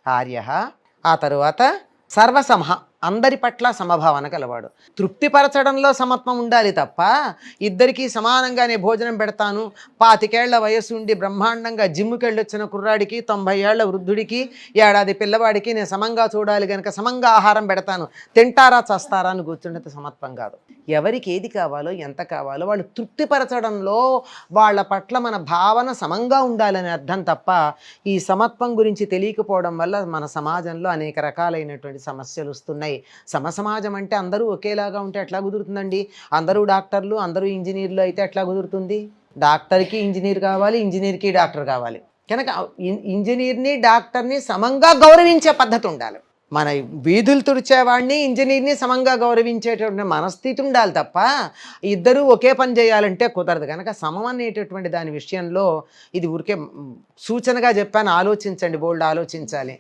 ఆర్యః, ఆ తరువాత సర్వసమః, అందరి పట్ల సమభావన కలవాడు. తృప్తిపరచడంలో సమత్వం ఉండాలి తప్ప ఇద్దరికీ సమానంగానే భోజనం పెడతాను, 25 వయసు ఉండి బ్రహ్మాండంగా జిమ్ముకెళ్ళొచ్చిన కుర్రాడికి 90 వృద్ధుడికి ఏడాది పిల్లవాడికి నేను సమంగా చూడాలి కనుక సమంగా ఆహారం పెడతాను, తింటారా చస్తారా అని కూర్చుంటే సమత్వం కాదు. ఎవరికి ఏది కావాలో ఎంత కావాలో వాళ్ళు తృప్తిపరచడంలో వాళ్ళ పట్ల మన భావన సమంగా ఉండాలని అర్థం తప్ప ఈ సమత్వం గురించి తెలియకపోవడం వల్ల మన సమాజంలో అనేక రకాలైనటువంటి సమస్యలు వస్తున్నాయి. సమసమాజం అంటే అందరూ ఒకేలాగా ఉంటే ఎట్లా కుదురుతుందండి? అందరూ డాక్టర్లు, అందరూ ఇంజనీర్లు అయితే ఎట్లా కుదురుతుంది? డాక్టర్కి ఇంజనీర్ కావాలి, ఇంజనీర్కి డాక్టర్ కావాలి. కనుక ఇంజనీర్ని డాక్టర్ని సమంగా గౌరవించే పద్ధతి ఉండాలి. మన వీధులు తుడిచేవాడిని ఇంజనీర్ని సమంగా గౌరవించేటువంటి మనస్థితి ఉండాలి తప్ప ఇద్దరూ ఒకే పని చేయాలంటే కుదరదు. కనుక సమం అనేటటువంటి దాని విషయంలో ఇది ఊరికే సూచనగా చెప్పాను, ఆలోచించండి, బోల్డ్ ఆలోచించాలి.